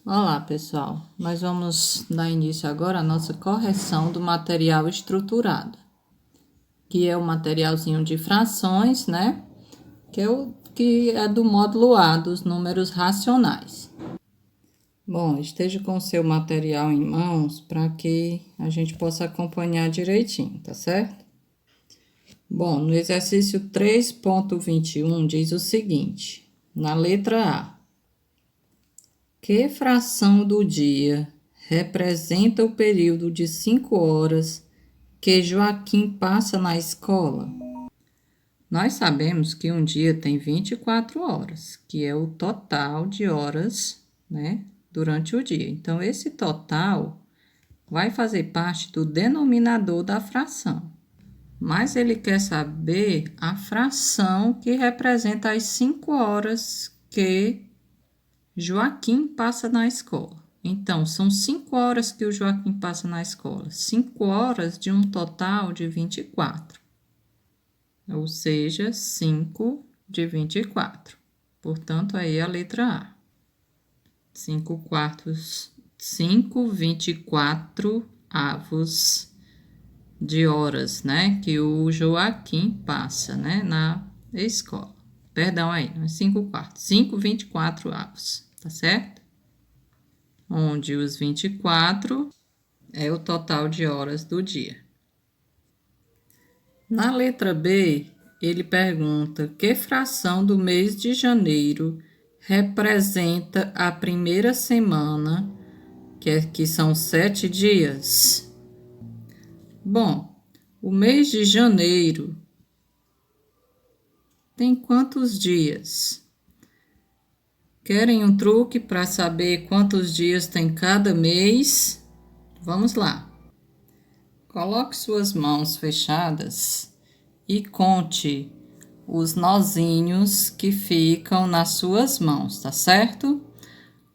Olá, pessoal. Nós vamos dar início agora à nossa correção do material estruturado, que é o materialzinho de frações, né? Que é do módulo A, dos números racionais. Bom, esteja com o seu material em mãos para que a gente possa acompanhar direitinho, tá certo? Bom, no exercício 3.21 diz o seguinte, na letra A. Que fração do dia representa o período de 5 horas que Joaquim passa na escola? Nós sabemos que um dia tem 24 horas, que é o total de horas, né, durante o dia. Então, esse total vai fazer parte do denominador da fração. Mas ele quer saber a fração que representa as 5 horas que Joaquim passa na escola. Então, são 5 horas que o Joaquim passa na escola. 5 horas de um total de 24. Ou seja, 5 de 24. Portanto, aí a letra A. 5 quartos, 5 24 avos de horas, né? Que o Joaquim passa, né? Na escola. Perdão aí, não é 5 quartos. 5 24 avos, tá certo? Onde os 24 é o total de horas do dia. Na letra B, ele pergunta que fração do mês de janeiro representa a primeira semana, que são 7 dias. Bom, o mês de janeiro tem quantos dias? Querem um truque para saber quantos dias tem cada mês? Vamos lá. Coloque suas mãos fechadas e conte os nozinhos que ficam nas suas mãos, tá certo?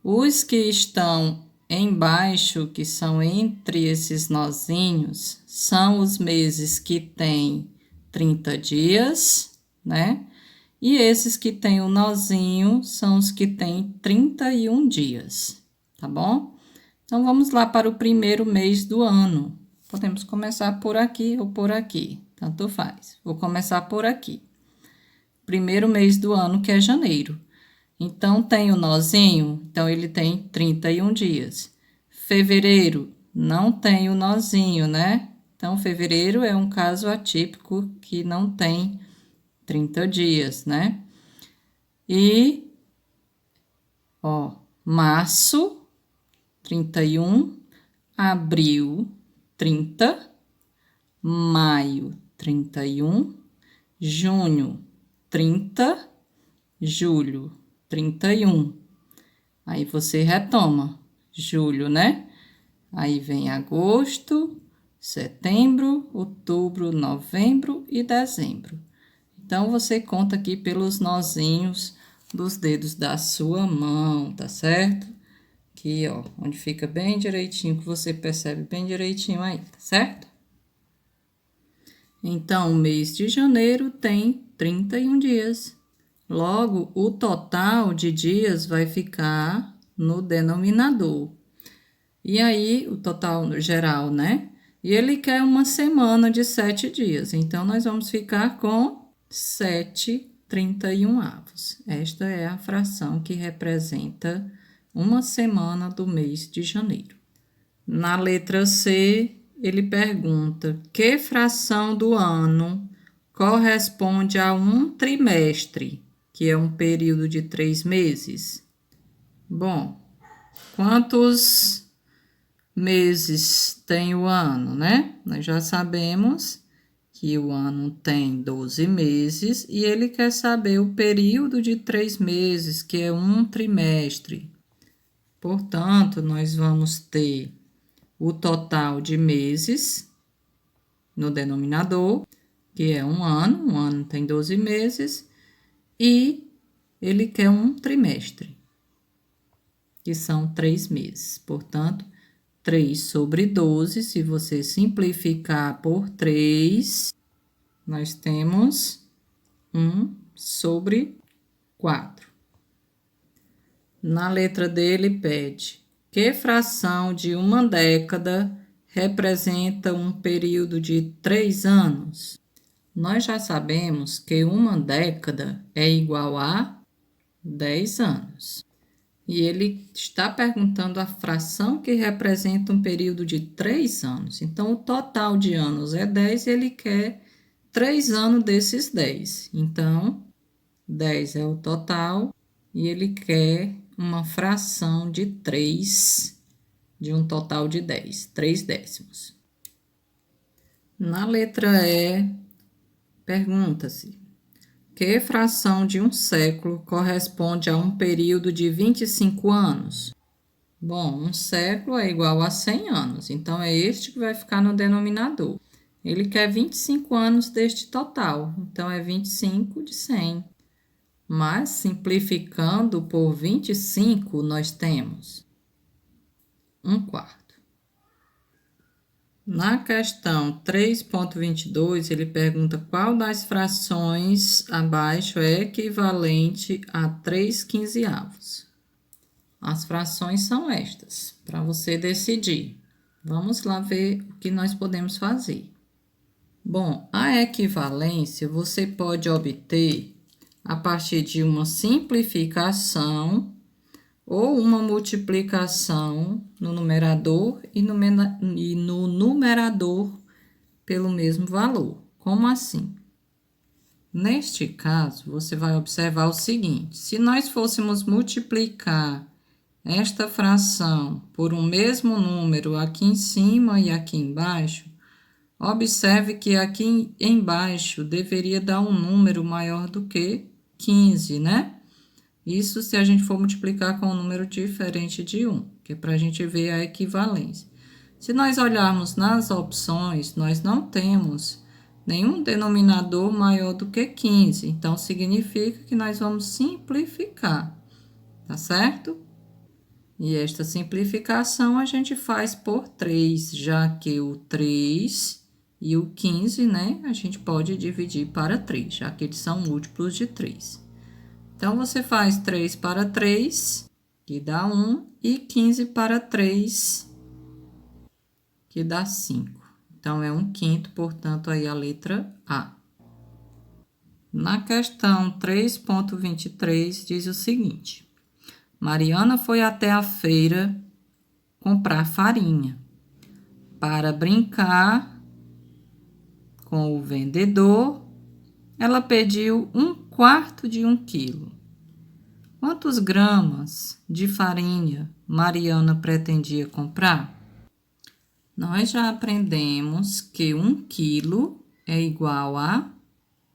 Os que estão embaixo, que são entre esses nozinhos, são os meses que têm 30 dias, né? E esses que têm o nozinho são os que têm 31 dias, tá bom? Então, vamos lá para o primeiro mês do ano. Podemos começar por aqui ou por aqui, tanto faz. Vou começar por aqui. Primeiro mês do ano, que é janeiro. Então, tem o nozinho, então ele tem 31 dias. Fevereiro, não tem o nozinho, né? Então, fevereiro é um caso atípico que não tem 30 dias, né? E, ó, março, 31, abril, 30, maio, 31, junho, 30, julho, 31. Aí você retoma, julho, né? Aí vem agosto, setembro, outubro, novembro e dezembro. Então, você conta aqui pelos nozinhos dos dedos da sua mão, tá certo? Aqui, ó, onde fica bem direitinho, que você percebe bem direitinho aí, tá certo? Então, o mês de janeiro tem 31 dias. Logo, o total de dias vai ficar no denominador. E aí, o total geral, né? E ele quer uma semana de 7 dias. Então, nós vamos ficar com 7/31. Esta é a fração que representa uma semana do mês de janeiro. Na letra C, ele pergunta: que fração do ano corresponde a um trimestre, que é um período de 3 meses? Bom, quantos meses tem o ano, né? Nós já sabemos que o ano tem 12 meses e ele quer saber o período de 3 meses, que é um trimestre. Portanto, nós vamos ter o total de meses no denominador, que é um ano tem 12 meses, e ele quer um trimestre, que são 3 meses. Portanto, 3/12, se você simplificar por 3, nós temos 1/4. Na letra D, ele pede Que fração de uma década representa um período de 3 anos? Nós já sabemos que uma década é igual a 10 anos. E ele está perguntando a fração que representa um período de 3 anos. Então, o total de anos é 10 e ele quer 3 anos desses 10. Então, 10 é o total e ele quer uma fração de 3 de um total de 10, 3 décimos. Na letra E, pergunta-se: que fração de um século corresponde a um período de 25 anos? Bom, um século é igual a 100 anos, então é este que vai ficar no denominador. Ele quer 25 anos deste total, então é 25 de 100. Mas, simplificando por 25, nós temos 1/4. Na questão 3.22, ele pergunta qual das frações abaixo é equivalente a 3/15. As frações são estas, para você decidir. Vamos lá ver o que nós podemos fazer. Bom, a equivalência você pode obter a partir de uma simplificação ou uma multiplicação no numerador e no numerador pelo mesmo valor. Como assim? Neste caso, você vai observar o seguinte: se nós fôssemos multiplicar esta fração por um mesmo número aqui em cima e aqui embaixo, observe que aqui embaixo deveria dar um número maior do que 15, né? Isso se a gente for multiplicar com um número diferente de 1, que é para a gente ver a equivalência. Se nós olharmos nas opções, nós não temos nenhum denominador maior do que 15. Então, significa que nós vamos simplificar, tá certo? E esta simplificação a gente faz por 3, já que o 3 e o 15, né, a gente pode dividir para 3, já que eles são múltiplos de 3. Então, você faz 3 para 3, que dá 1, e 15 para 3, que dá 5. Então, é 1/5, portanto, aí a letra A. Na questão 3.23, diz o seguinte: Mariana foi até a feira comprar farinha. Para brincar com o vendedor, ela pediu 1/4 de 1 quilo. Quantos gramas de farinha Mariana pretendia comprar? Nós já aprendemos que 1 quilo é igual a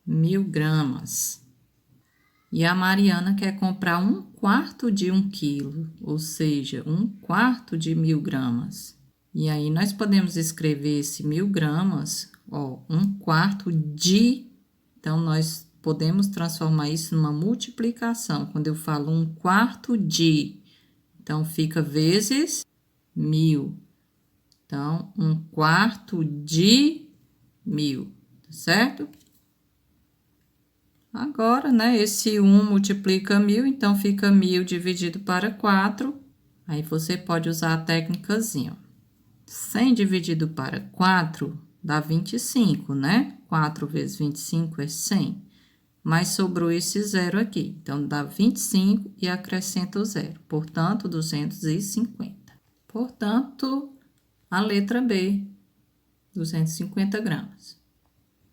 1000 gramas. E a Mariana quer comprar 1/4 de 1 quilo, ou seja, 1/4 de 1000 gramas. E aí, nós podemos escrever esse 1000 gramas, ó, 1/4 de... Então, nós podemos transformar isso numa multiplicação. Quando eu falo 1/4 de, então, fica vezes 1000. Então, 1/4 de 1000, tá certo? Agora, né, esse 1 multiplica 1000, então fica 1000 dividido para 4. Aí, você pode usar a técnicazinha. 100 dividido para 4 dá 25, né? 4 vezes 25 é 100. Mas sobrou esse zero aqui. Então, dá 25 e acrescenta o zero. Portanto, 250. Portanto, a letra B, 250 gramas.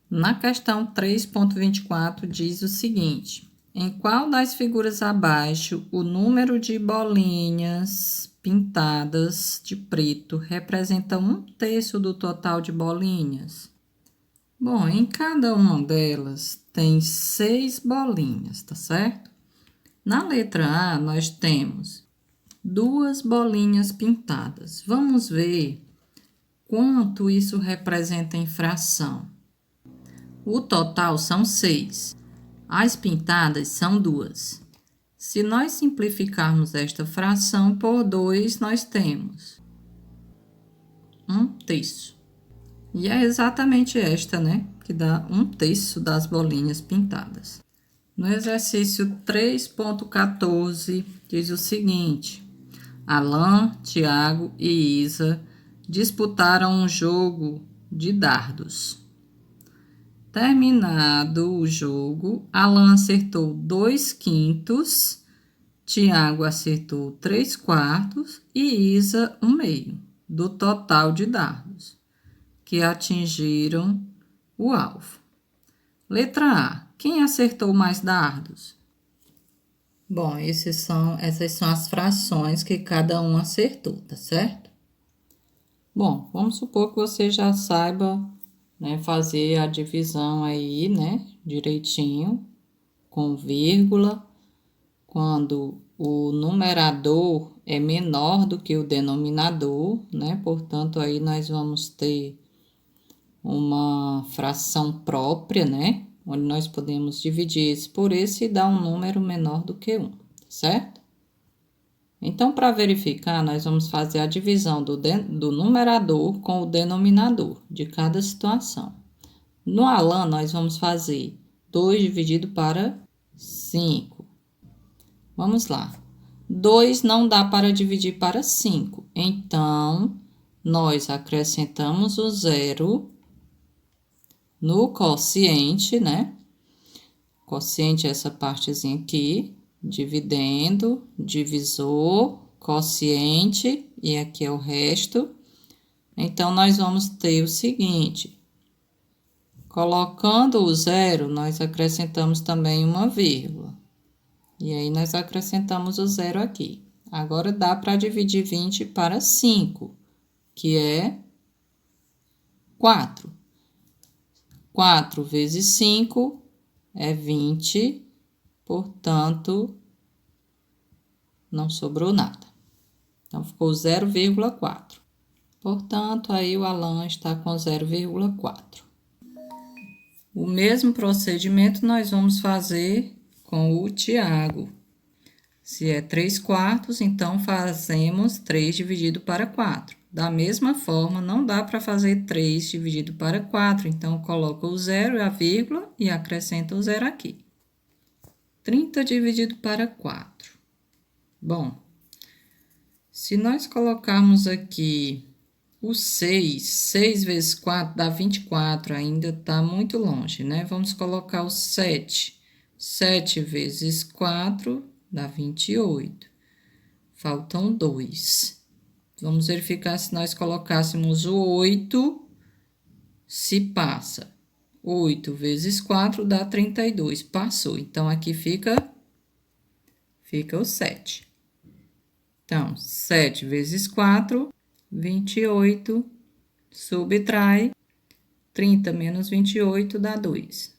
Na questão 3.24, diz o seguinte: em qual das figuras abaixo o número de bolinhas pintadas de preto representa 1/3 do total de bolinhas? Bom, em cada uma delas tem 6 bolinhas, tá certo? Na letra A, nós temos 2 bolinhas pintadas. Vamos ver quanto isso representa em fração. O total são 6. As pintadas são 2. Se nós simplificarmos esta fração por 2, nós temos 1/3. E é exatamente esta, né? Que dá 1/3 das bolinhas pintadas. No exercício 3.14, diz o seguinte: Alan, Tiago e Isa disputaram um jogo de dardos. Terminado o jogo, Alan acertou 2/5, Tiago acertou 3/4 e Isa 1/2 do total de dardos que atingiram o alvo. Letra A. Quem acertou mais dardos? Bom, essas são as frações que cada um acertou, tá certo? Bom, vamos supor que você já saiba, né, fazer a divisão aí, né, direitinho, com vírgula, quando o numerador é menor do que o denominador, né? Portanto, aí nós vamos ter uma fração própria, né? Onde nós podemos dividir esse por esse e dar um número menor do que 1, certo? Então, para verificar, nós vamos fazer a divisão do numerador com o denominador de cada situação. No Alan, nós vamos fazer 2 dividido para 5. Vamos lá. 2 não dá para dividir para 5. Então, nós acrescentamos o 0 no quociente, né? Quociente é essa partezinha aqui. Dividendo, divisor, quociente, e aqui é o resto. Então, nós vamos ter o seguinte: colocando o 0, nós acrescentamos também uma vírgula. E aí, nós acrescentamos o 0 aqui. Agora, dá para dividir 20 para 5, que é 4. 4 vezes 5 é 20. Portanto, não sobrou nada. Então, ficou 0,4. Portanto, aí o Alan está com 0,4. O mesmo procedimento nós vamos fazer com o Tiago. Se é 3/4, então fazemos 3 dividido para 4. Da mesma forma, não dá para fazer 3 dividido para 4, então coloca o 0 e a vírgula e acrescenta o 0 aqui. 30 dividido para 4. Bom, se nós colocarmos aqui o 6, 6 vezes 4 dá 24, ainda está muito longe, né? Vamos colocar o 7. 7 vezes 4 dá 28. Faltam 2. Vamos verificar se nós colocássemos o 8, se passa. 8 vezes 4 dá 32. Passou. Então, aqui fica o 7. Então, 7 vezes 4, 28. Subtrai 30 menos 28 dá 2.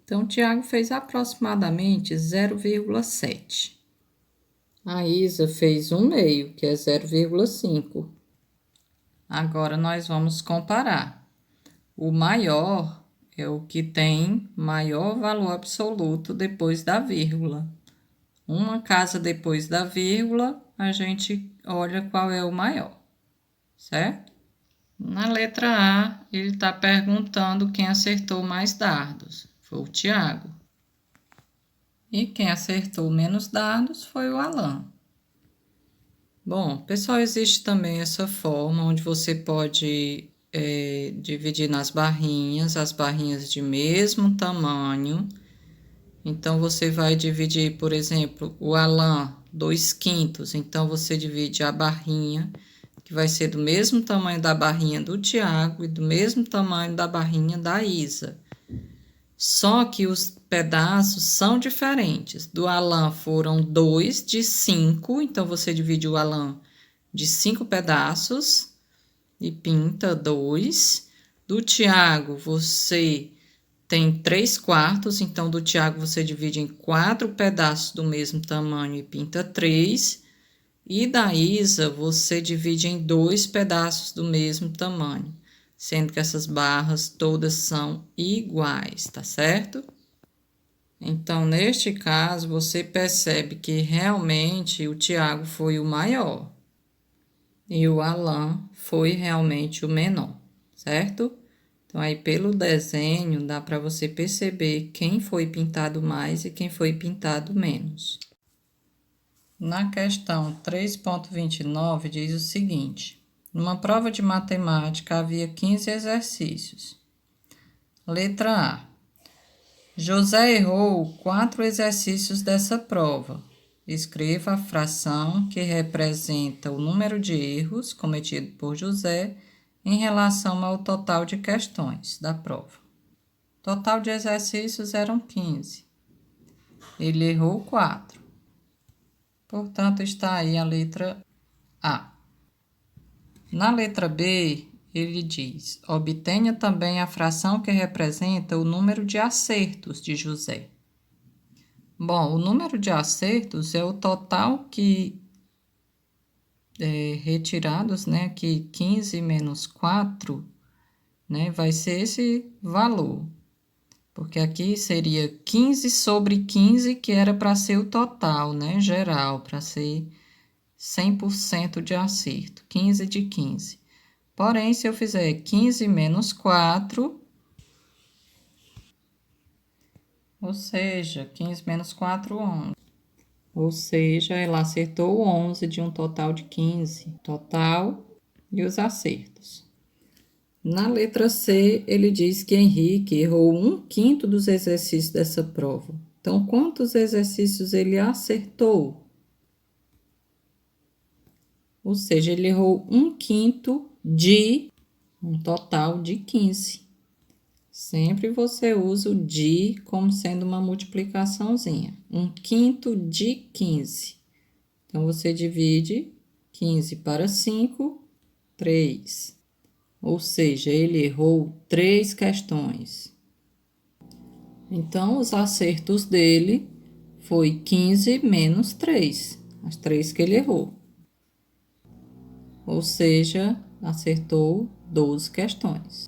Então, o Tiago fez aproximadamente 0,7. A Isa fez 1/2, que é 0,5. Agora, nós vamos comparar. O maior é o que tem maior valor absoluto depois da vírgula. Uma casa depois da vírgula, a gente olha qual é o maior, certo? Na letra A, ele está perguntando quem acertou mais dardos. Foi o Tiago. E quem acertou menos dardos foi o Alan. Bom, pessoal, existe também essa forma onde você pode dividir nas barrinhas, as barrinhas de mesmo tamanho. Então, você vai dividir, por exemplo, o Alan 2/5. Então, você divide a barrinha, que vai ser do mesmo tamanho da barrinha do Tiago e do mesmo tamanho da barrinha da Isa. Só que os pedaços são diferentes. Do Alan foram 2 de 5, então você divide o Alan de 5 pedaços e pinta 2. Do Tiago, você tem 3/4, então do Tiago você divide em 4 pedaços do mesmo tamanho e pinta 3. E da Isa, você divide em 2 pedaços do mesmo tamanho, sendo que essas barras todas são iguais, tá certo? Então, neste caso, você percebe que realmente o Tiago foi o maior e o Alan foi realmente o menor, certo? Então, aí pelo desenho dá para você perceber quem foi pintado mais e quem foi pintado menos. Na questão 3.29 diz o seguinte: numa prova de matemática havia 15 exercícios. Letra A. José errou 4 exercícios dessa prova. Escreva a fração que representa o número de erros cometido por José em relação ao total de questões da prova. Total de exercícios eram 15. Ele errou 4. Portanto, está aí a letra A. Na letra B, ele diz: obtenha também a fração que representa o número de acertos de José. Bom, o número de acertos é o total que retirados, né? Que 15 menos 4, né? Vai ser esse valor. Porque aqui seria 15 sobre 15, que era para ser o total, né? Geral, para ser 100% de acerto. 15 de 15. Porém, se eu fizer 15 menos 4, ou seja, 15 menos 4, 11. Ou seja, ela acertou 11 de um total de 15. Total e os acertos. Na letra C, ele diz que Henrique errou 1/5 dos exercícios dessa prova. Então, quantos exercícios ele acertou? Ou seja, ele errou 1/5 de um total de 15. Sempre você usa o de como sendo uma multiplicaçãozinha. 1/5 de 15. Então, você divide 15 para 5, 3. Ou seja, ele errou 3 questões. Então, os acertos dele foi 15 menos 3, as 3 que ele errou. Ou seja, acertou 12 questões.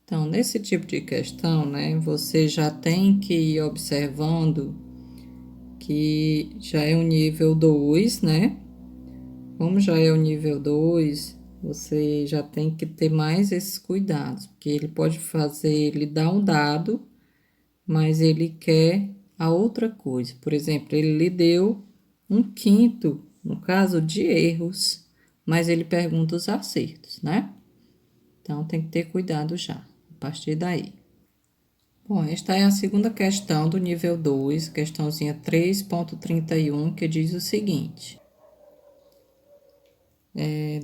Então, nesse tipo de questão, né, você já tem que ir observando que já é o nível 2, né? Como já é o nível 2, você já tem que ter mais esses cuidados, porque ele pode fazer, ele dá um dado, mas ele quer a outra coisa. Por exemplo, ele lhe deu 1/5, no caso de erros, mas ele pergunta os acertos, né? Então, tem que ter cuidado já, a partir daí. Bom, esta é a segunda questão do nível 2, questãozinha 3.31, que diz o seguinte: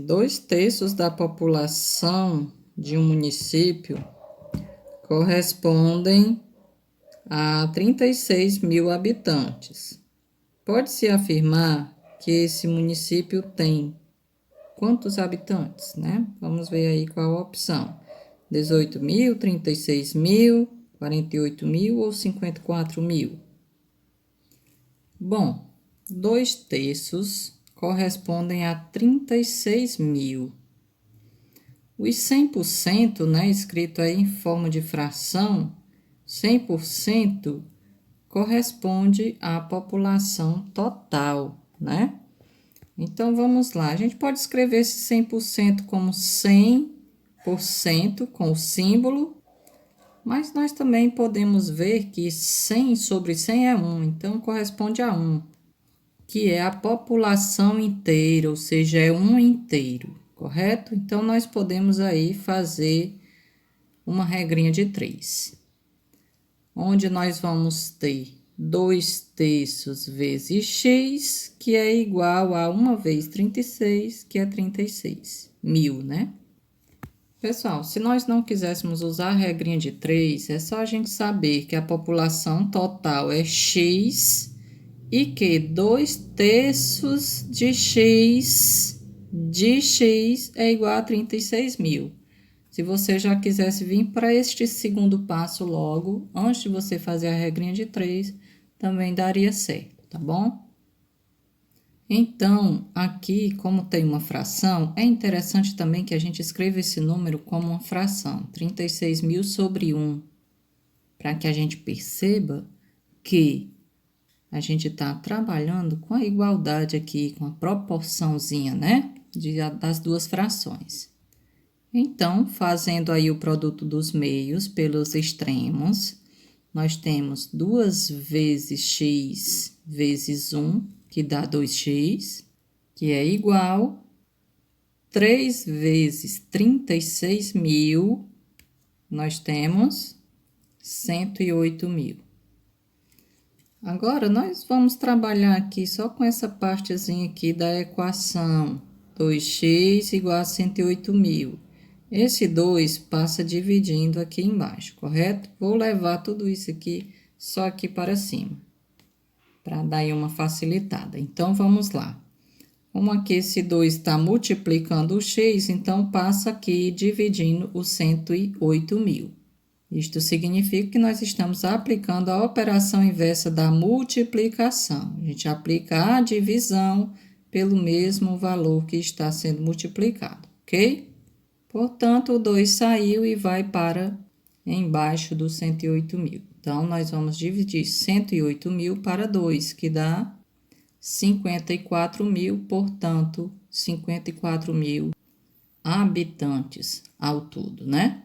2/3 da população de um município correspondem a 36 mil habitantes. Pode-se afirmar que esse município tem quantos habitantes, né? Vamos ver aí qual a opção: 18 mil, 36 mil, 48 mil ou 54 mil? Bom, 2/3 correspondem a 36 mil. Os 100%, né, escrito aí em forma de fração, 100% corresponde à população total, né? Então, vamos lá. A gente pode escrever esse 100% como 100% com o símbolo, mas nós também podemos ver que 100 sobre 100 é 1, então corresponde a 1, que é a população inteira, ou seja, é 1 inteiro, correto? Então, nós podemos aí fazer uma regrinha de 3, onde nós vamos ter 2/3 vezes x, que é igual a 1 vezes 36, que é 36 mil, né? Pessoal, se nós não quiséssemos usar a regrinha de 3, é só a gente saber que a população total é x e que 2/3 de x é igual a 36 mil. Se você já quisesse vir para este segundo passo logo, antes de você fazer a regrinha de 3, também daria certo, tá bom? Então, aqui, como tem uma fração, é interessante também que a gente escreva esse número como uma fração, 36 mil sobre 1, para que a gente perceba que a gente está trabalhando com a igualdade aqui, com a proporçãozinha, né, das duas frações. Então, fazendo aí o produto dos meios pelos extremos, nós temos 2 vezes x vezes 1, que dá 2x, que é igual 3 vezes 36.000, nós temos 108.000. Agora, nós vamos trabalhar aqui só com essa partezinha aqui da equação. 2x igual a 108.000. Esse 2 passa dividindo aqui embaixo, correto? Vou levar tudo isso aqui só aqui para cima, para dar aí uma facilitada. Então, vamos lá. Como aqui esse 2 está multiplicando o x, então passa aqui dividindo os 108.000. Isto significa que nós estamos aplicando a operação inversa da multiplicação. A gente aplica a divisão pelo mesmo valor que está sendo multiplicado, ok? Portanto, o 2 saiu e vai para embaixo dos 108.000. Então, nós vamos dividir 108.000 para 2, que dá 54.000, portanto, 54.000 habitantes ao todo, né?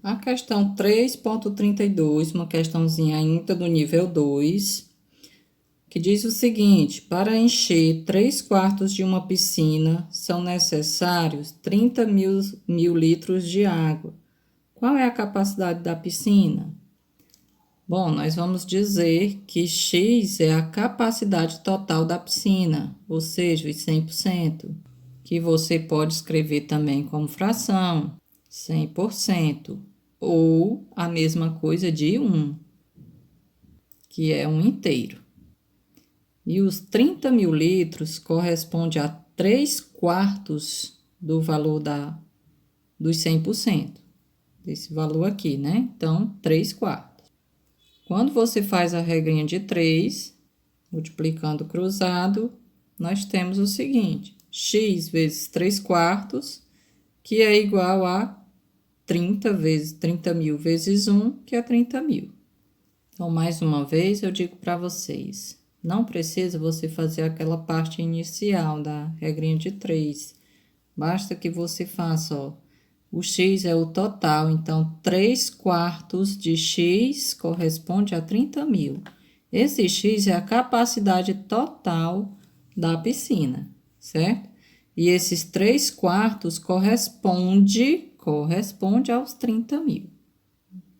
A questão 3.32, uma questãozinha ainda do nível 2, que diz o seguinte: para encher 3/4 de uma piscina, são necessários 30.000 litros de água. Qual é a capacidade da piscina? Bom, nós vamos dizer que X é a capacidade total da piscina, ou seja, os 100%, que você pode escrever também como fração, 100%, ou a mesma coisa de 1, que é um inteiro. E os 30.000 litros corresponde a 3/4 do valor dos 100%, desse valor aqui, né? Então, 3/4. Quando você faz a regrinha de 3, multiplicando cruzado, nós temos o seguinte: x vezes 3/4, que é igual a 30.000 vezes 1, que é 30.000. Então, mais uma vez, eu digo para vocês, não precisa você fazer aquela parte inicial da regrinha de 3. Basta que você faça, ó, o x é o total, então 3/4 de x corresponde a 30.000. Esse x é a capacidade total da piscina, certo? E esses 3/4 corresponde aos 30.000.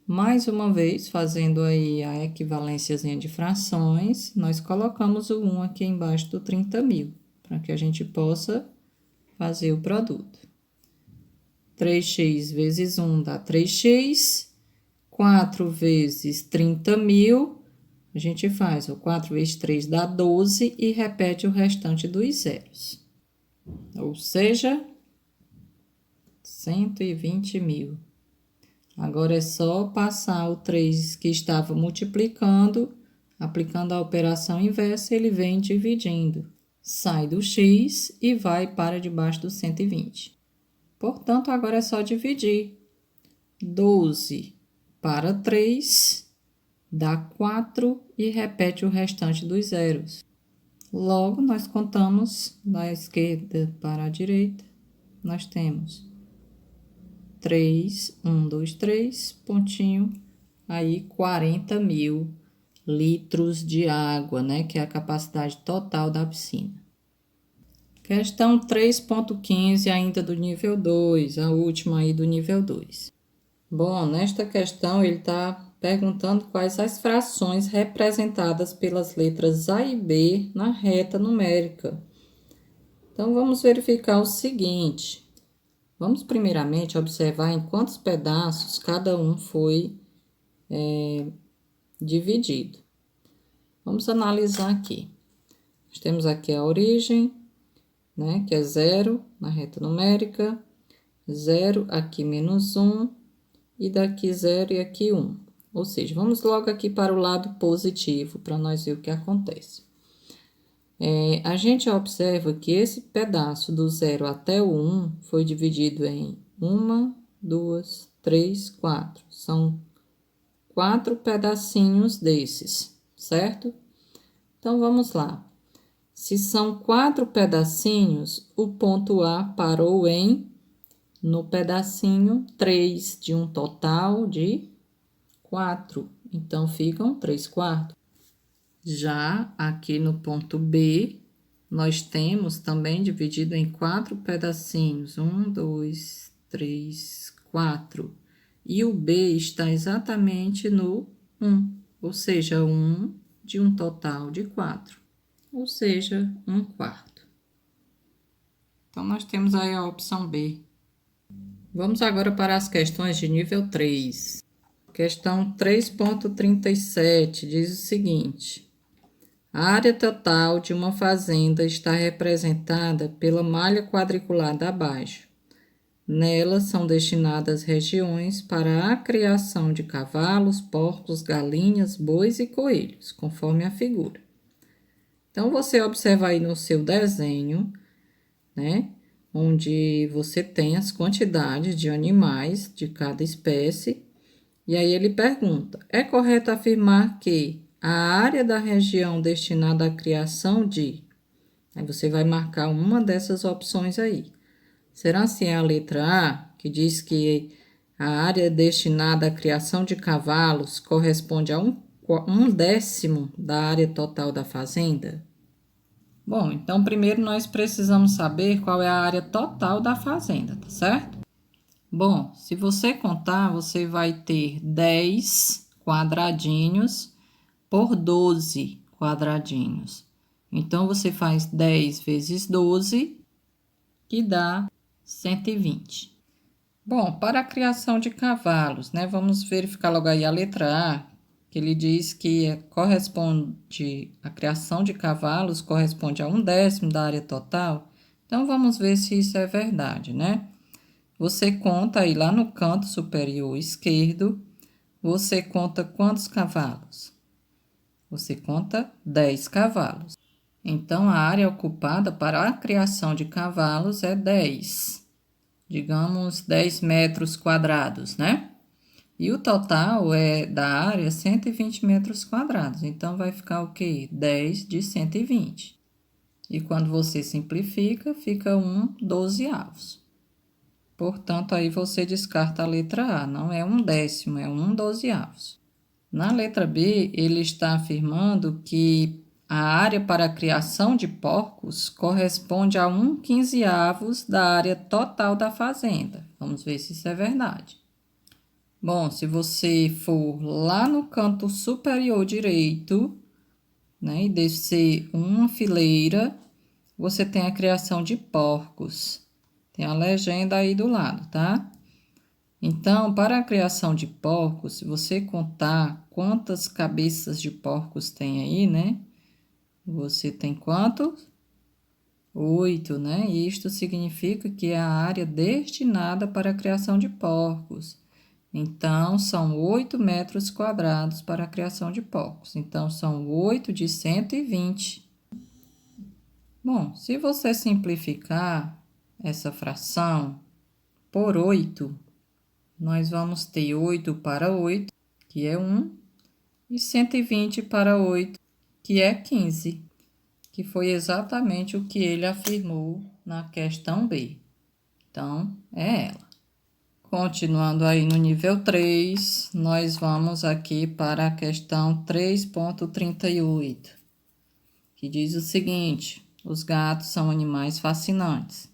Mais uma vez, fazendo aí a equivalênciazinha de frações, nós colocamos o 1 aqui embaixo do 30.000, para que a gente possa fazer o produto. 3x vezes 1 dá 3x, 4 vezes 30.000, a gente faz, ó, 4 vezes 3 dá 12 e repete o restante dos zeros. Ou seja, 120.000. Agora é só passar o 3 que estava multiplicando, aplicando a operação inversa, ele vem dividindo. Sai do x e vai para debaixo do 120. Portanto, agora é só dividir. 12 para 3 dá 4 e repete o restante dos zeros. Logo, nós contamos da esquerda para a direita, nós temos 3, 1, 2, 3, pontinho, aí 40.000 litros de água, né, que é a capacidade total da piscina. Questão 3.15, ainda do nível 2, a última aí do nível 2. Bom, nesta questão ele está perguntando quais as frações representadas pelas letras A e B na reta numérica. Então, vamos verificar o seguinte. Vamos primeiramente observar em quantos pedaços cada um foi dividido. Vamos analisar aqui. Nós temos aqui a origem, né, que é 0 na reta numérica, 0 aqui menos 1, e daqui 0 e aqui 1. Ou seja, vamos logo aqui para o lado positivo, para nós ver o que acontece. A gente observa que esse pedaço do 0 até o 1 foi dividido em 1, 2, 3, 4. São 4 pedacinhos desses, certo? Então, vamos lá. Se são 4 pedacinhos, o ponto A parou no pedacinho 3, de um total de 4. Então, ficam 3/4. Já aqui no ponto B, nós temos também dividido em 4 pedacinhos. 1, 2, 3, 4. E o B está exatamente no 1, ou seja, 1 de um total de 4, ou seja, 1/4. Então, nós temos aí a opção B. Vamos agora para as questões de nível 3. Questão 3.37 diz o seguinte: a área total de uma fazenda está representada pela malha quadriculada abaixo. Nela são destinadas regiões para a criação de cavalos, porcos, galinhas, bois e coelhos, conforme a figura. Então, você observa aí no seu desenho, né, onde você tem as quantidades de animais de cada espécie. E aí ele pergunta: é correto afirmar que a área da região destinada à criação de... Aí você vai marcar uma dessas opções aí. Será se é a letra A, que diz que a área destinada à criação de cavalos corresponde a um décimo da área total da fazenda? Bom, então primeiro nós precisamos saber qual é a área total da fazenda, tá certo? Bom, se você contar, você vai ter 10 quadradinhos por 12 quadradinhos. Então, você faz 10 vezes 12, que dá 120. Bom, para a criação de cavalos, né? Vamos verificar logo aí a letra A, que ele diz que a criação de cavalos corresponde a um décimo da área total. Então, vamos ver se isso é verdade, né? Você conta aí lá no canto superior esquerdo, você conta quantos cavalos? Você conta 10 cavalos. Então, a área ocupada para a criação de cavalos é 10. Digamos 10 metros quadrados, né? E o total da área é 120 metros quadrados. Então, vai ficar o quê? 10 de 120. E quando você simplifica, fica 1/12. Portanto, aí você descarta a letra A, não é um décimo, é 1/12. Na letra B, ele está afirmando que a área para a criação de porcos corresponde a 1/15 da área total da fazenda. Vamos ver se isso é verdade. Bom, se você for lá no canto superior direito, né, e descer uma fileira, você tem a criação de porcos. Tem a legenda aí do lado, tá? Então, para a criação de porcos, se você contar quantas cabeças de porcos tem aí, né? Você tem quantos? 8, né? E isto significa que é a área destinada para a criação de porcos. Então, são 8 metros quadrados para a criação de porcos. Então, são 8 de 120. Bom, se você simplificar essa fração por 8, nós vamos ter 8 para 8, que é 1, e 120 para 8, que é 15, que foi exatamente o que ele afirmou na questão B. Então, é ela. Continuando aí no nível 3, nós vamos aqui para a questão 3.38, que diz o seguinte: os gatos são animais fascinantes.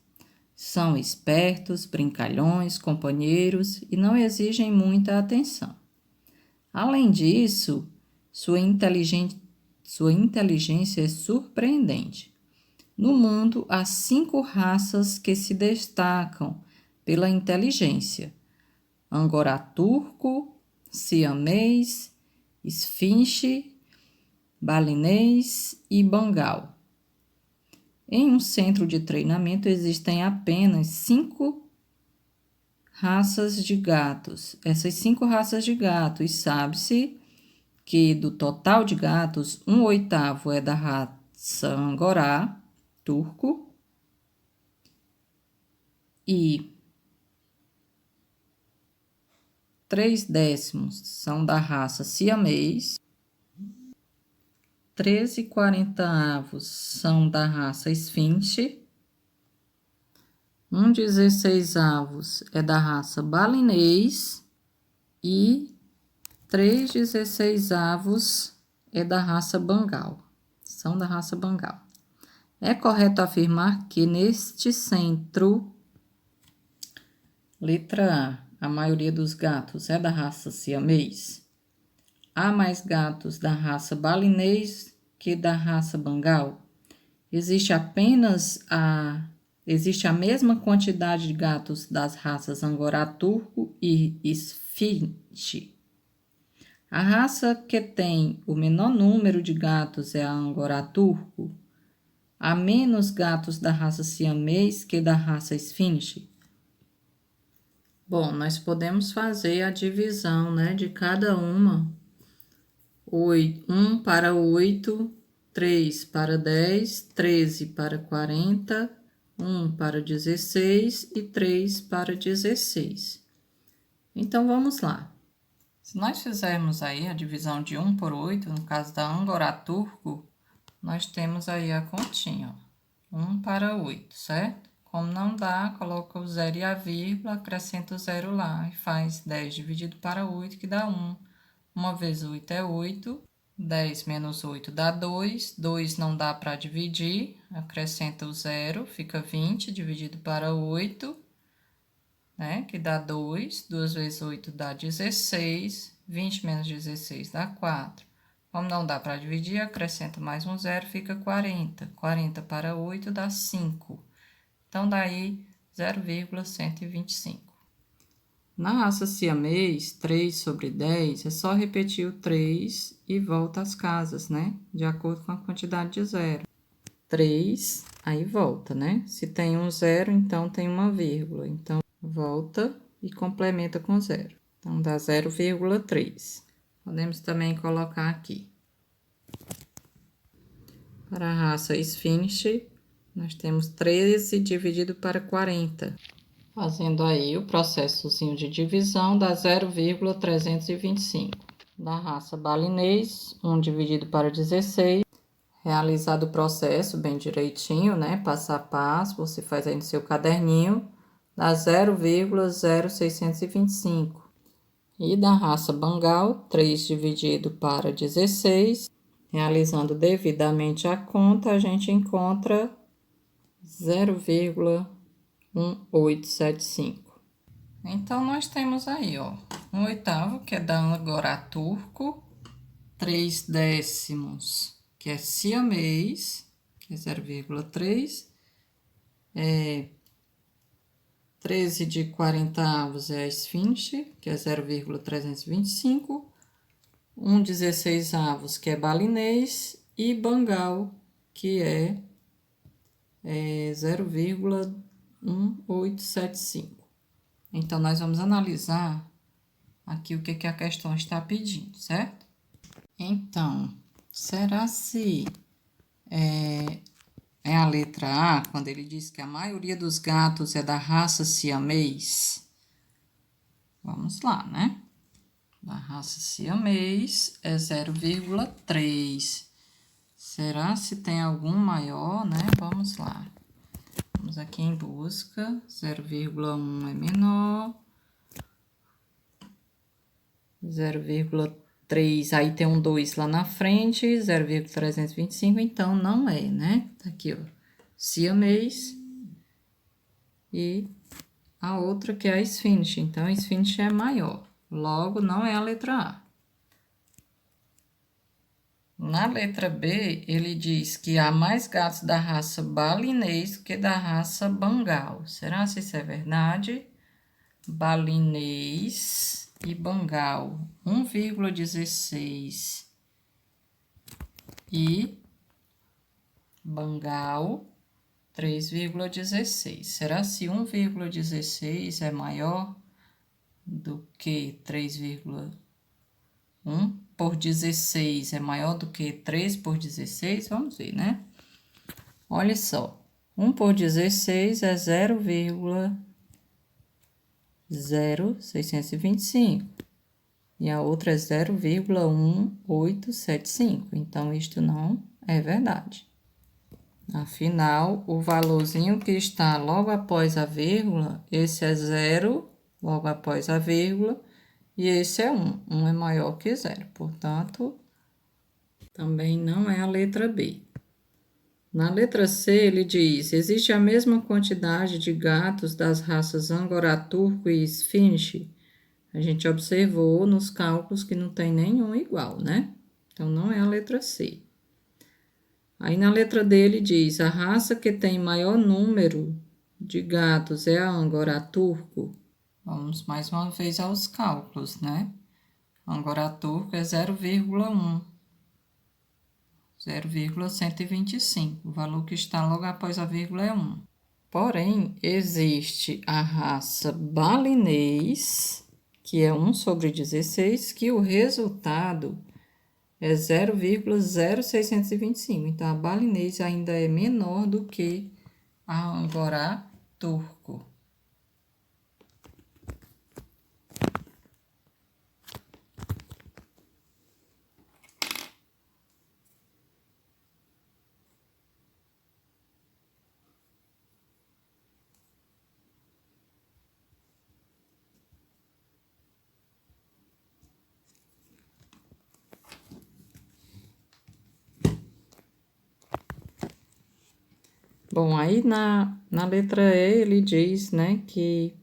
São espertos, brincalhões, companheiros e não exigem muita atenção. Além disso, sua inteligência é surpreendente. No mundo, há 5 raças que se destacam pela inteligência: angorá turco, siamês, esfinche, balinês e bangal. Em um centro de treinamento existem apenas 5 raças de gatos. Essas 5 raças de gatos, e sabe-se que do total de gatos, 1/8 é da raça angorá turco e 3/10 são da raça siamês. 13/40 são da raça esfinche, 1/16 é da raça balinês e 3/16 é da raça Bengal. São da raça Bengal. É correto afirmar que neste centro, letra A maioria dos gatos é da raça siamês. Há mais gatos da raça balinês que da raça Bengal. Existe a mesma quantidade de gatos das raças Angorá turco e esfinche. A raça que tem o menor número de gatos é a Angorá turco. Há menos gatos da raça siamês que da raça esfinche. Bom, nós podemos fazer a divisão, né, de cada uma. 1 para 8, 3 para 10, 13 para 40, 1 para 16 e 3 para 16. Então, vamos lá. Se nós fizermos aí a divisão de 1 por 8, no caso da Angorá turco, nós temos aí a continha, ó, 1 para 8, certo? Como não dá, coloca o 0 e a vírgula, acrescenta o 0 lá e faz 10 dividido para 8, que dá 1. 1 vezes 8 é 8, 10 menos 8 dá 2, 2 não dá para dividir, acrescenta o 0, fica 20 dividido para 8, né, que dá 2, 2 vezes 8 dá 16, 20 menos 16 dá 4. Como não dá para dividir, acrescenta mais um 0, fica 40. 40 para 8 dá 5. Então, daí 0,125. Na raça siamês, 3 sobre 10, é só repetir o 3 e volta às casas, né? De acordo com a quantidade de 0. 3, aí volta, né? Se tem um 0, então tem uma vírgula. Então, volta e complementa com 0. Então, dá 0,3. Podemos também colocar aqui. Para a raça esfinche, nós temos 13 dividido para 40. Fazendo aí o processozinho de divisão, dá 0,325. Da raça balinês, 1 dividido para 16. Realizado o processo bem direitinho, né? Passo a passo, você faz aí no seu caderninho, dá 0,0625. E da raça Bengal, 3 dividido para 16. Realizando devidamente a conta, a gente encontra 0,1875. Então, nós temos aí, ó, 1/8, que é da Angorá turco, 3 décimos, que é siamês, que é 0,3, 13 de 40avos é a esfinche, que é 0,325, 1/16avos, que é balinês, e Bengal, que é 0,1875. Então, nós vamos analisar aqui o que a questão está pedindo, certo? Então, será se é a letra A, quando ele diz que a maioria dos gatos é da raça siamês? Vamos lá, né? Da raça siamês é 0,3. Será se tem algum maior, né? Vamos lá. Vamos aqui em busca. 0,1 é menor. 0,3, aí tem um 2 lá na frente. 0,325, então não é, né? Tá aqui, ó. Siamês. E a outra que é a esfinche. Então, a esfinche é maior. Logo, não é a letra A. Na letra B, ele diz que há mais gatos da raça balinês do que da raça Bengal. Será se isso é verdade? Balinês e Bengal, 1,16. E Bengal, 3,16. Será se 1,16 é maior do que 3,1? Por 16 é maior do que 3 por 16? Vamos ver, né? Olha só, 1 por 16 é 0,0625. E a outra é 0,1875. Então, isto não é verdade. Afinal, o valorzinho que está logo após a vírgula, esse é 0, logo após a vírgula, e esse é 1. 1 é maior que 0. Portanto, Também não é a letra B. Na letra C, ele diz: existe a mesma quantidade de gatos das raças Angora Turco e Esfinge? A gente observou nos cálculos que não tem nenhum igual, né? Então, não é a letra C. Aí, na letra D, ele diz: a raça que tem maior número de gatos é a Angora Turco. Vamos mais uma vez aos cálculos, né? Angora Turco é 0,1. 0,125. O valor que está logo após a vírgula é 1. Porém, existe a raça balinês, que é 1/16, que o resultado é 0,0625. Então, a balinês ainda é menor do que a angorá turco. Bom, aí na letra E ele diz, né, que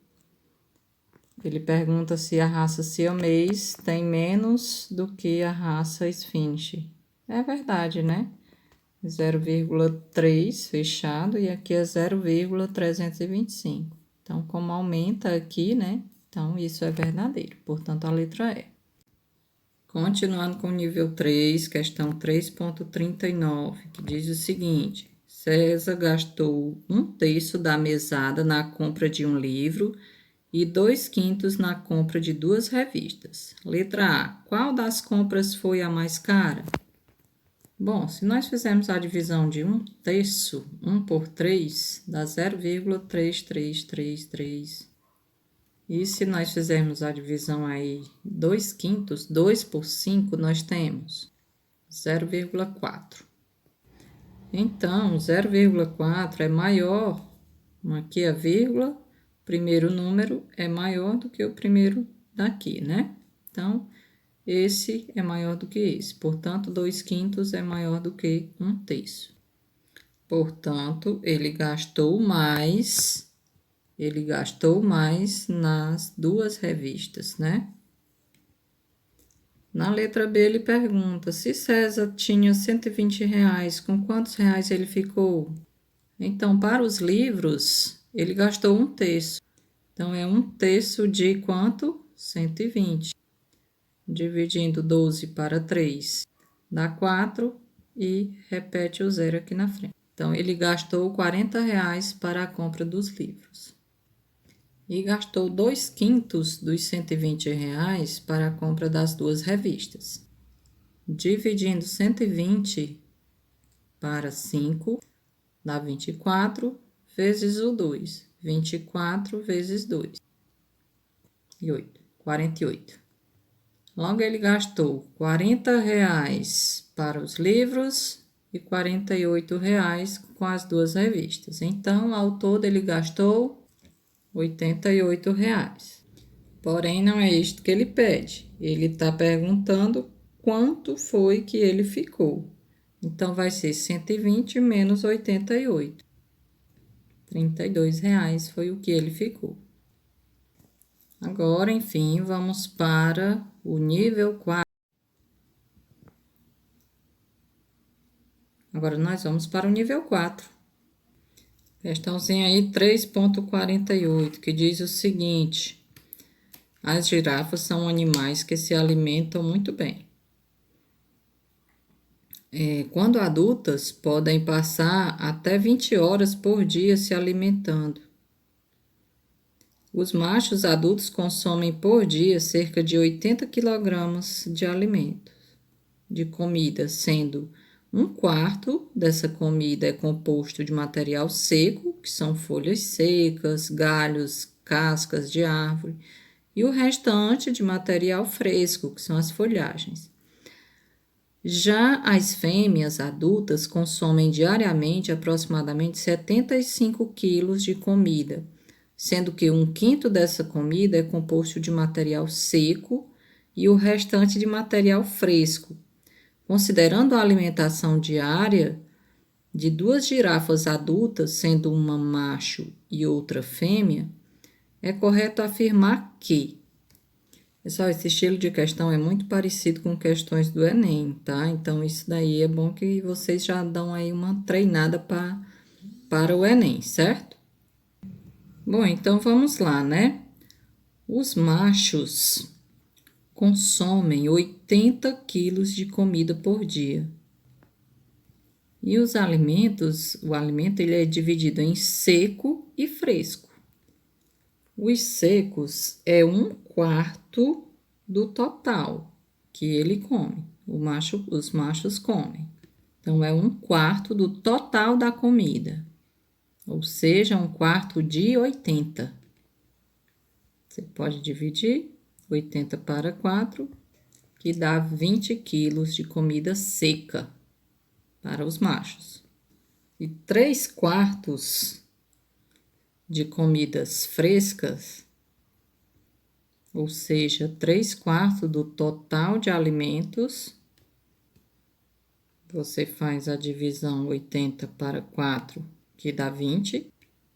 ele pergunta se a raça siamês tem menos do que a raça esfinge. É verdade, né? 0,3 fechado e aqui é 0,325. Então, como aumenta aqui, né? Então, isso é verdadeiro. Portanto, a letra E. Continuando com o nível 3, questão 3.39, que diz o seguinte: César gastou 1/3 da mesada na compra de um livro e 2/5 na compra de 2 revistas. Letra A. Qual das compras foi a mais cara? Bom, se nós fizermos a divisão de 1/3, 1 por 3, dá 0,3333. E se nós fizermos a divisão aí 2/5, 2 por 5, nós temos 0,4. Então, 0,4 é maior, aqui a vírgula, o primeiro número é maior do que o primeiro daqui, né? Então, esse é maior do que esse. Portanto, 2/5 é maior do que 1/3. Portanto, ele gastou mais nas 2 revistas, né? Na letra B, ele pergunta: se César tinha 120 reais, com quantos reais ele ficou? Então, para os livros, ele gastou 1/3. Então, é 1/3 de quanto? 120. Dividindo 12 para 3, dá 4 e repete o zero aqui na frente. Então, ele gastou 40 reais para a compra dos livros. E gastou 2/5 dos 120 reais para a compra das 2 revistas. Dividindo 120 para 5, dá 24 vezes o 2. 24 vezes 2. E 8, 48. Logo, ele gastou 40 reais para os livros e 48 reais com as 2 revistas. Então, ao todo, ele gastou 88 reais. Porém, não é isto que ele pede. Ele está perguntando quanto foi que ele ficou. Então, vai ser 120 menos 88. 32 reais foi o que ele ficou. Agora, enfim, vamos para o nível 4. Agora, nós vamos para o nível 4. Questãozinha aí 3.48, que diz o seguinte: as girafas são animais que se alimentam muito bem. Quando adultas, podem passar até 20 horas por dia se alimentando. Os machos adultos consomem por dia cerca de 80 quilogramas de alimentos, de comida, sendo 1/4 dessa comida é composto de material seco, que são folhas secas, galhos, cascas de árvore, e o restante de material fresco, que são as folhagens. Já as fêmeas adultas consomem diariamente aproximadamente 75 quilos de comida, sendo que 1/5 dessa comida é composto de material seco e o restante de material fresco, Considerando a alimentação diária de 2 girafas adultas, sendo uma macho e outra fêmea, é correto afirmar que... Pessoal, esse estilo de questão é muito parecido com questões do Enem, tá? Então, isso daí é bom que vocês já dão aí uma treinada para o Enem, certo? Bom, então vamos lá, né? Os machos consomem 80 quilos de comida por dia. E os alimentos, o alimento ele é dividido em seco e fresco. Os secos é 1/4 do total que ele come. Os machos comem. Então, é 1/4 do total da comida. Ou seja, 1/4 de 80. Você pode dividir 80 para 4, que dá 20 quilos de comida seca para os machos. E 3/4 de comidas frescas, ou seja, 3/4 do total de alimentos. Você faz a divisão 80 para 4, que dá 20,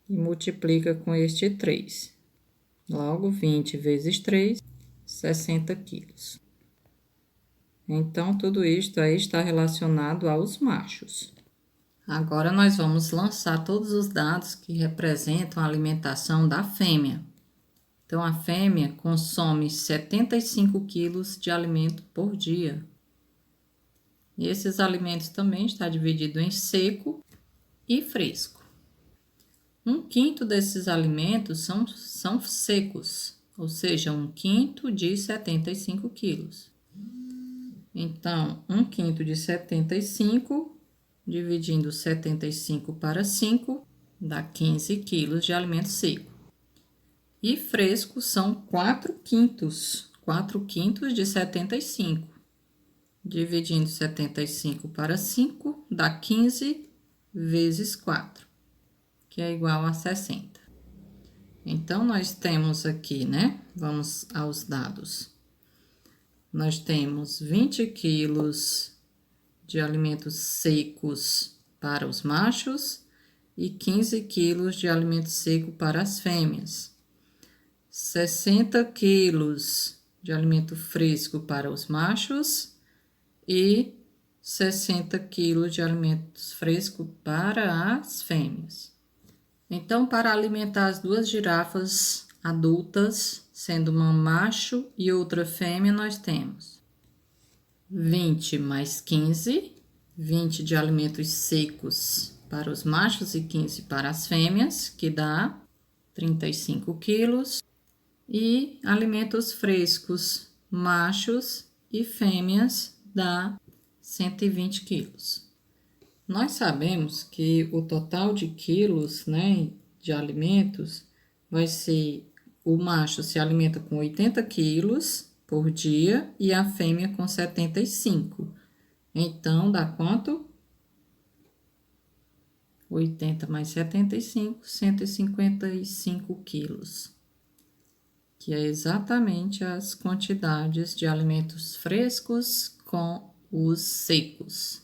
e multiplica com este 3. Logo, 20 vezes 3, 60 quilos. Então, tudo isto aí está relacionado aos machos. Agora, nós vamos lançar todos os dados que representam a alimentação da fêmea. Então, a fêmea consome 75 quilos de alimento por dia. E esses alimentos também estão divididos em seco e fresco. 1/5 desses alimentos são secos, ou seja, 1/5 de 75 quilos. Então, 1/5 de 75, dividindo 75 para 5, dá 15 quilos de alimento seco. E fresco são 4/5, 4/5 de 75. Dividindo 75 para 5, dá 15 vezes 4, que é igual a 60. Então, nós temos aqui, né? Vamos aos dados. Nós temos 20 quilos de alimentos secos para os machos e 15 quilos de alimento seco para as fêmeas. 60 quilos de alimento fresco para os machos e 60 quilos de alimentos frescos para as fêmeas. Então, para alimentar as 2 girafas adultas, sendo uma macho e outra fêmea, nós temos 20 mais 15, 20 de alimentos secos para os machos e 15 para as fêmeas, que dá 35 quilos, e alimentos frescos, machos e fêmeas, dá 120 quilos. Nós sabemos que o total de quilos, né, de alimentos vai ser: o macho se alimenta com 80 quilos por dia e a fêmea com 75. Então, dá quanto? 80 mais 75, 155 quilos. Que é exatamente as quantidades de alimentos frescos com os secos.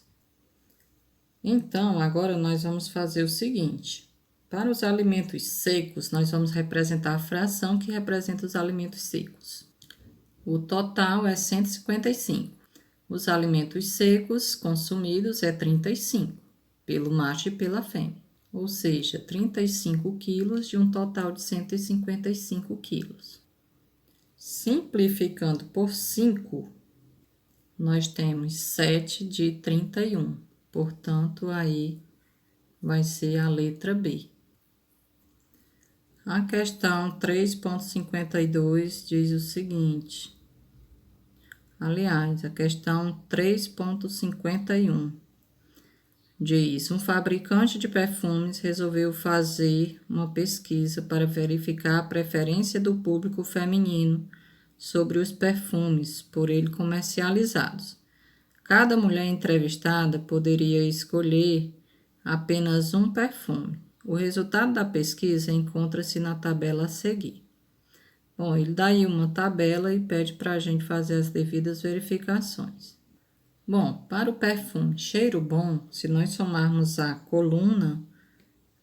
Então, agora nós vamos fazer o seguinte: para os alimentos secos, nós vamos representar a fração que representa os alimentos secos. O total é 155. Os alimentos secos consumidos é 35, pelo macho e pela fêmea. Ou seja, 35 quilos de um total de 155 quilos. Simplificando por 5, nós temos 7 de 31. Portanto, aí vai ser a letra B. A questão 3.52 diz o seguinte. Aliás, a questão 3.51 diz: um fabricante de perfumes resolveu fazer uma pesquisa para verificar a preferência do público feminino sobre os perfumes por ele comercializados. Cada mulher entrevistada poderia escolher apenas um perfume. O resultado da pesquisa encontra-se na tabela a seguir. Bom, ele dá aí uma tabela e pede para a gente fazer as devidas verificações. Bom, para o perfume cheiro bom, se nós somarmos a coluna,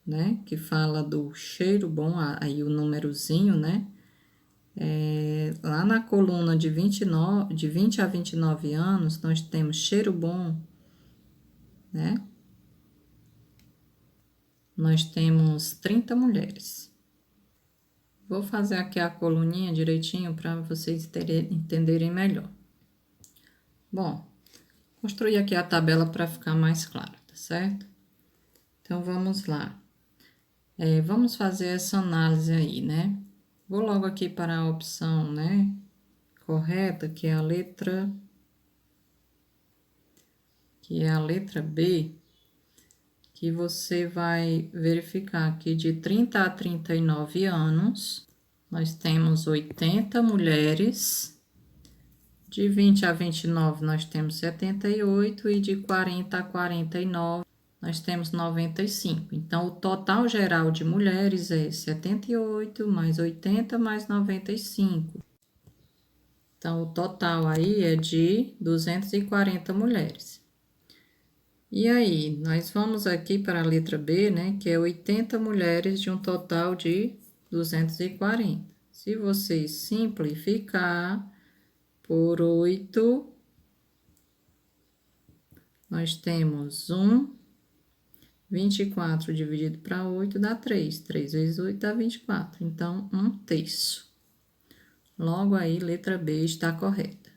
né, que fala do cheiro bom, aí o númerozinho, né, lá na coluna de 20 a 29 anos, nós temos cheiro bom, né, nós temos 30 mulheres. Vou fazer aqui a coluninha direitinho para vocês entenderem melhor. Bom, construir aqui a tabela para ficar mais claro, tá certo? Então, vamos lá. Vamos fazer essa análise aí, né? Vou logo aqui para a opção, né, correta, que é a letra B, que você vai verificar que de 30 a 39 anos, nós temos 80 mulheres. De 20 a 29, nós temos 78, e de 40 a 49, nós temos 95. Então, o total geral de mulheres é 78, mais 80, mais 95. Então, o total aí é de 240 mulheres. E aí, nós vamos aqui para a letra B, né, que é 80 mulheres de um total de 240. Se você simplificar por 8, nós temos 24 dividido para 8 dá 3. 3 vezes 8 dá 24. Então, 1/3. Logo aí, letra B está correta.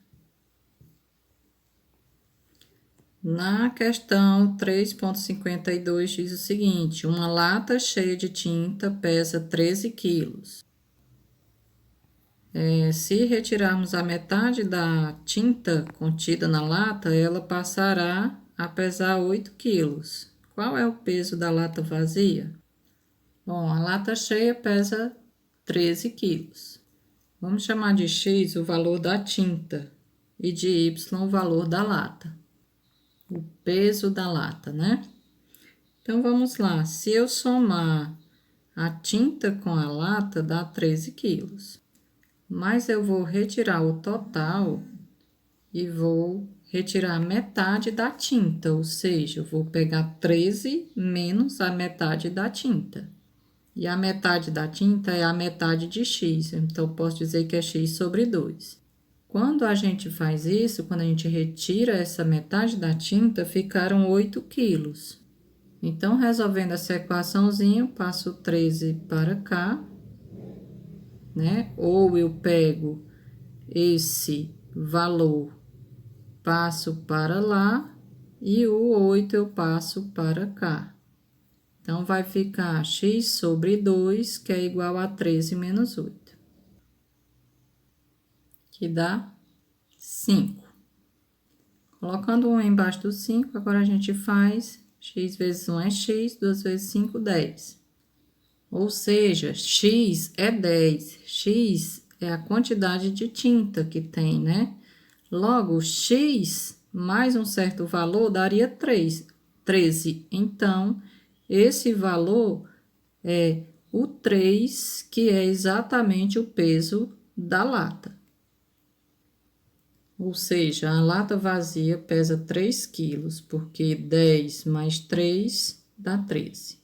Na questão 3.52 diz o seguinte: uma lata cheia de tinta pesa 13 quilos. Se retirarmos a metade da tinta contida na lata, ela passará a pesar 8 quilos. Qual é o peso da lata vazia? Bom, a lata cheia pesa 13 quilos. Vamos chamar de X o valor da tinta e de Y o valor da lata. O peso da lata, né? Então, vamos lá. Se eu somar a tinta com a lata, dá 13 quilos. Mas eu vou retirar o total e vou retirar metade da tinta, ou seja, eu vou pegar 13 menos a metade da tinta. E a metade da tinta é a metade de X, então eu posso dizer que é X sobre 2. Quando a gente faz isso, quando a gente retira essa metade da tinta, ficaram 8 quilos. Então, resolvendo essa equaçãozinha, eu passo 13 para cá, né? Ou eu pego esse valor, passo para lá, e o 8 eu passo para cá. Então, vai ficar X sobre 2, que é igual a 13 menos 8. Que dá 5. Colocando 1 embaixo do 5, agora a gente faz x vezes 1 é x, 2 vezes 5, 10. Ou seja, x é 10. X é a quantidade de tinta que tem, né? Logo, x mais um certo valor daria 13. Então, esse valor é o 3, que é exatamente o peso da lata. Ou seja, a lata vazia pesa 3 quilos, porque 10 mais 3 dá 13.